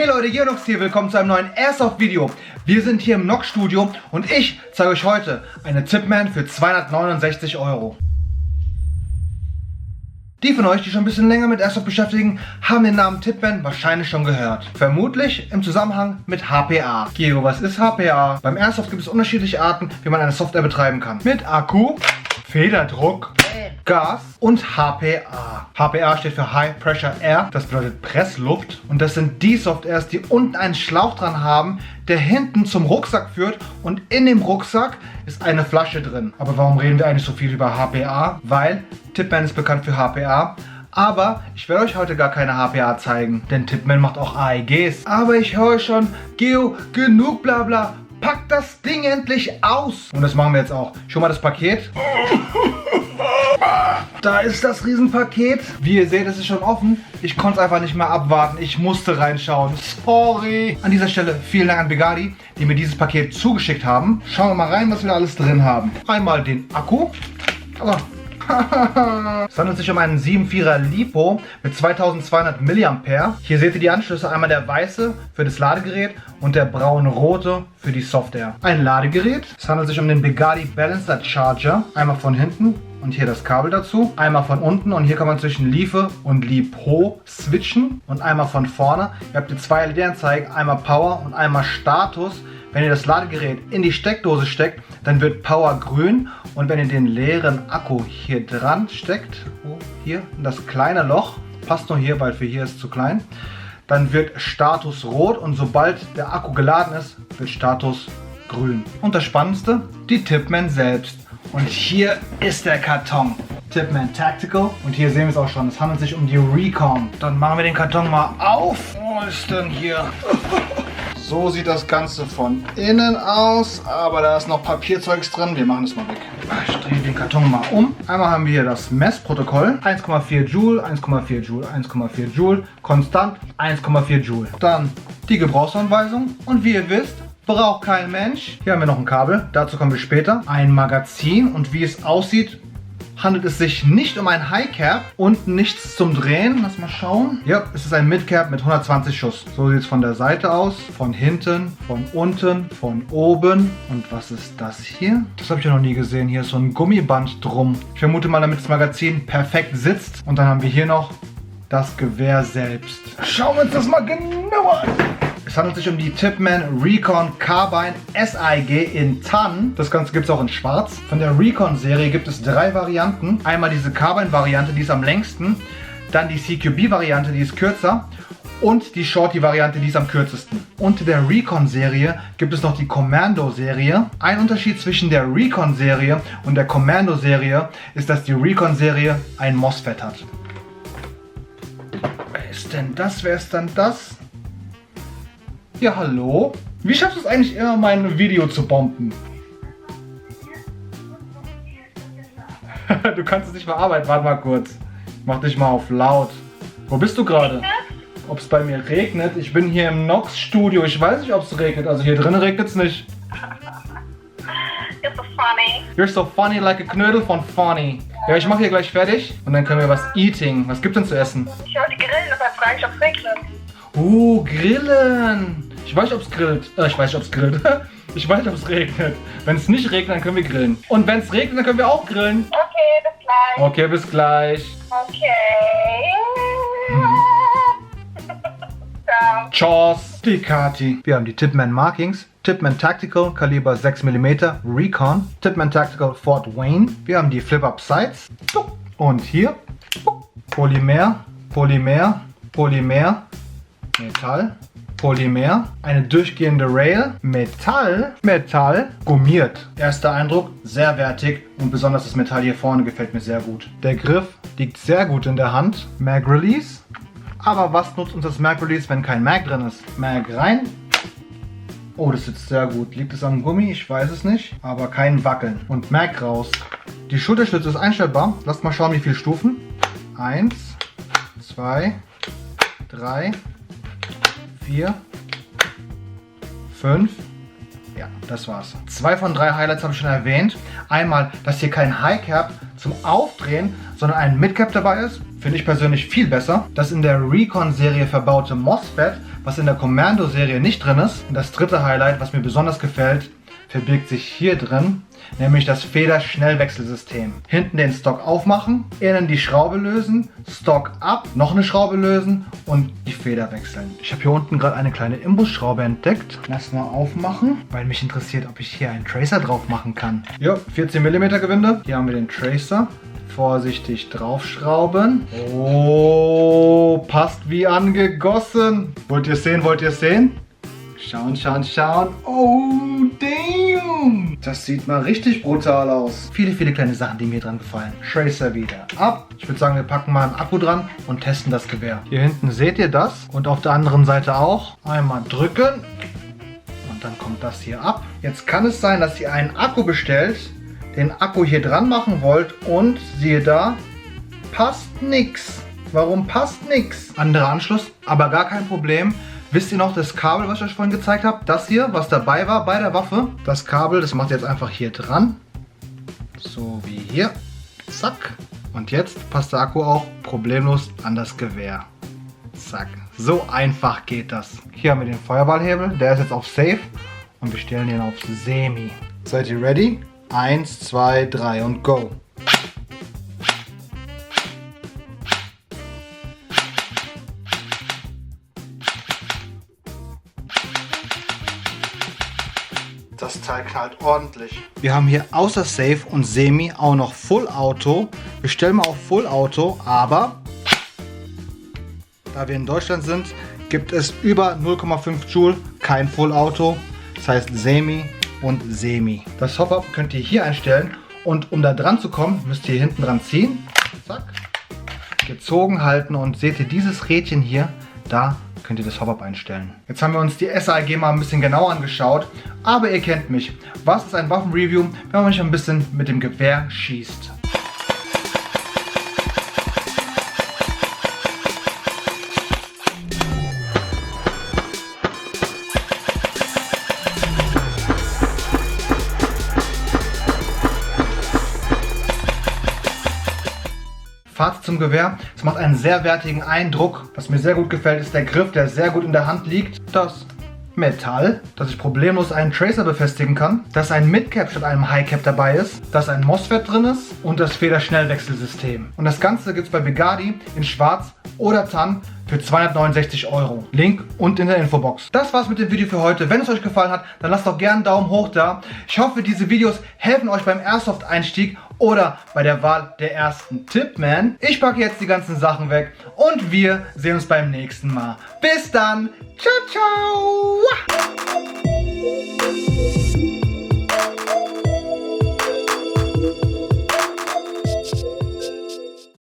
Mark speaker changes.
Speaker 1: Hey Leute, Geonox hier, willkommen zu einem neuen Airsoft-Video. Wir sind hier im Nox-Studio und ich zeige euch heute eine Tipman für 269 Euro. Die von euch, die schon ein bisschen länger mit Airsoft beschäftigen, haben den Namen Tipman wahrscheinlich schon gehört. Vermutlich im Zusammenhang mit HPA. Geo, was ist HPA? Beim Airsoft gibt es unterschiedliche Arten, wie man eine Software betreiben kann. Mit Akku, Federdruck, Gas und HPA. HPA steht für High Pressure Air, das bedeutet Pressluft. Und das sind die Softairs, die unten einen Schlauch dran haben, der hinten zum Rucksack führt und in dem Rucksack ist eine Flasche drin. Aber warum reden wir eigentlich so viel über HPA? Weil Tipman ist bekannt für HPA. Aber ich werde euch heute gar keine HPA zeigen, denn Tipman macht auch AEGs. Aber ich höre schon, Geo, genug Blabla, pack das Ding endlich aus. Und das machen wir jetzt auch. Schon mal das Paket. Da ist das Riesenpaket. Wie ihr seht, es ist schon offen. Ich konnte es einfach nicht mehr abwarten. Ich musste reinschauen. Sorry. An dieser Stelle vielen Dank an Begadi, die mir dieses Paket zugeschickt haben. Schauen wir mal rein, was wir da alles drin haben. Einmal den Akku. Aber es handelt sich um einen 7.4er LiPo mit 2200 mAh. Hier seht ihr die Anschlüsse. Einmal der weiße für das Ladegerät und der braun-rote für die Software. Ein Ladegerät. Es handelt sich um den Begadi Balancer Charger. Einmal von hinten. Und hier das Kabel dazu. Einmal von unten und hier kann man zwischen LiPo und LiPo switchen. Und einmal von vorne. Ihr habt hier zwei LED-Anzeigen. Einmal Power und einmal Status. Wenn ihr das Ladegerät in die Steckdose steckt, dann wird Power grün. Und wenn ihr den leeren Akku hier dran steckt, hier in das kleine Loch, passt nur hier, weil für hier ist zu klein, dann wird Status rot und sobald der Akku geladen ist, wird Status grün. Und das Spannendste, die Tipman selbst. Und hier ist der Karton. Tipman Tactical. Und hier sehen wir es auch schon. Es handelt sich um die Recon. Dann machen wir den Karton mal auf. Wo ist denn hier? So sieht das Ganze von innen aus. Aber da ist noch Papierzeugs drin. Wir machen das mal weg. Ich drehe den Karton mal um. Einmal haben wir hier das Messprotokoll. 1,4 Joule, 1,4 Joule, 1,4 Joule. Konstant 1,4 Joule. Dann die Gebrauchsanweisung. Und wie ihr wisst, braucht kein Mensch. Hier haben wir noch ein Kabel, dazu kommen wir später. Ein Magazin und wie es aussieht, handelt es sich nicht um ein High Cap. Unten nichts zum Drehen, lass mal schauen. Ja, es ist ein Mid Cap mit 120 Schuss. So sieht es von der Seite aus, von hinten, von unten, von oben. Und was ist das hier? Das habe ich ja noch nie gesehen. Hier ist so ein Gummiband drum. Ich vermute mal, damit das Magazin perfekt sitzt. Und dann haben wir hier noch das Gewehr selbst. Schauen wir uns das mal genauer an. Es handelt sich um die Tipman Recon Carbine SIG in Tan. Das Ganze gibt es auch in schwarz. Von der Recon Serie gibt es drei Varianten. Einmal diese Carbine Variante, die ist am längsten. Dann die CQB Variante, die ist kürzer. Und die Shorty Variante, die ist am kürzesten. Unter der Recon Serie gibt es noch die Commando Serie. Ein Unterschied zwischen der Recon Serie und der Commando Serie ist, dass die Recon Serie ein MOSFET hat. Wer ist denn das? Wer ist dann das? Ja, hallo? Wie schaffst du es eigentlich immer, mein Video zu bomben? Du kannst es nicht bearbeiten. Warte mal kurz. Mach dich mal auf laut. Wo bist du gerade? Ob es bei mir regnet? Ich bin hier im Nox-Studio. Ich weiß nicht, ob es regnet. Also hier drinnen regnet es nicht.
Speaker 2: You're so funny.
Speaker 1: You're so funny like a Knödel von Funny. Ja, ich mache hier gleich fertig. Und dann können wir was eating. Was gibt's denn zu essen?
Speaker 2: Ich wollte grillen, deshalb frage ich, ob es regnet.
Speaker 1: Grillen. Ich weiß nicht, ob es grillt. Ich weiß nicht, ob es grillt. Ich weiß nicht, ob es regnet. Wenn es nicht regnet, dann können wir grillen. Und wenn es regnet, dann können wir auch grillen.
Speaker 2: Okay, bis gleich.
Speaker 1: Okay, bis gleich.
Speaker 2: Okay. Ciao.
Speaker 1: Tschüss. Die Kati. Wir haben die Tipman Markings. Tipman Tactical, Kaliber 6 mm, Recon. Tipman Tactical Fort Wayne. Wir haben die Flip-Up Sights. Und hier Polymer, Polymer, Polymer, Metall, Polymer, eine durchgehende Rail, Metall, Metall, gummiert. Erster Eindruck, sehr wertig und besonders das Metall hier vorne gefällt mir sehr gut. Der Griff liegt sehr gut in der Hand. Mag Release. Aber was nutzt uns das Mag Release, wenn kein Mag drin ist? Mag rein. Oh, das sitzt sehr gut. Liegt es am Gummi? Ich weiß es nicht. Aber kein Wackeln. Und Mag raus. Die Schulterstütze ist einstellbar. Lasst mal schauen, wie viele Stufen. 1, 2, 3, 4, 5. Ja, das war's. 2 von 3 Highlights habe ich schon erwähnt. Einmal, dass hier kein High Cap zum Aufdrehen, sondern ein Mid Cap dabei ist. Finde ich persönlich viel besser. Das in der Recon Serie verbaute MOSFET, was in der Commando-Serie nicht drin ist. Und das dritte Highlight, was mir besonders gefällt, verbirgt sich hier drin, nämlich das Federschnellwechselsystem. Hinten den Stock aufmachen, innen die Schraube lösen, Stock ab, noch eine Schraube lösen und die Feder wechseln. Ich habe hier unten gerade eine kleine Imbusschraube entdeckt. Lass mal aufmachen, weil mich interessiert, ob ich hier einen Tracer drauf machen kann. Ja, 14 mm Gewinde. Hier haben wir den Tracer. Vorsichtig draufschrauben. Oh, passt wie angegossen. Wollt ihr es sehen? Wollt ihr es sehen? Schauen, schauen, schauen. Oh, damn. Das sieht mal richtig brutal aus. Viele, viele kleine Sachen, die mir dran gefallen. Tracer wieder ab. Ich würde sagen, wir packen mal einen Akku dran und testen das Gewehr. Hier hinten seht ihr das. Und auf der anderen Seite auch. Einmal drücken. Und dann kommt das hier ab. Jetzt kann es sein, dass ihr einen Akku bestellt, den Akku hier dran machen wollt und siehe da, passt nix. Warum passt nix? Anderer Anschluss, aber gar kein Problem. Wisst ihr noch das Kabel, was ich euch vorhin gezeigt habe? Das hier, was dabei war bei der Waffe. Das Kabel, das macht ihr jetzt einfach hier dran. So wie hier. Zack. Und jetzt passt der Akku auch problemlos an das Gewehr. Zack. So einfach geht das. Hier haben wir den Feuerballhebel. Der ist jetzt auf Safe. Und wir stellen den auf Semi. Seid ihr ready? 1, 2, 3 und go. Das Teil knallt ordentlich. Wir haben hier außer Safe und Semi auch noch Full Auto. Wir stellen mal auf Full Auto, aber da wir in Deutschland sind, gibt es über 0,5 Joule kein Full Auto. Das heißt Semi und Semi. Das Hop-Up könnt ihr hier einstellen und um da dran zu kommen, müsst ihr hier hinten dran ziehen. Zack. Gezogen halten und seht ihr dieses Rädchen hier, da könnt ihr das Hop-Up einstellen. Jetzt haben wir uns die SAG mal ein bisschen genauer angeschaut, aber ihr kennt mich. Was ist ein Waffenreview, wenn man mich ein bisschen mit dem Gewehr schießt? Fazit zum Gewehr, es macht einen sehr wertigen Eindruck. Was mir sehr gut gefällt, ist der Griff, der sehr gut in der Hand liegt. Das Metall, dass ich problemlos einen Tracer befestigen kann. Dass ein Midcap statt einem Highcap dabei ist. Dass ein MOSFET drin ist. Und das Federschnellwechselsystem. Und das Ganze gibt es bei Begadi in schwarz oder Tan für 269 €. Link unten in der Infobox. Das war's mit dem Video für heute. Wenn es euch gefallen hat, dann lasst doch gerne einen Daumen hoch da. Ich hoffe, diese Videos helfen euch beim Airsoft-Einstieg oder bei der Wahl der ersten Tipman. Ich packe jetzt die ganzen Sachen weg und wir sehen uns beim nächsten Mal. Bis dann. Ciao, ciao.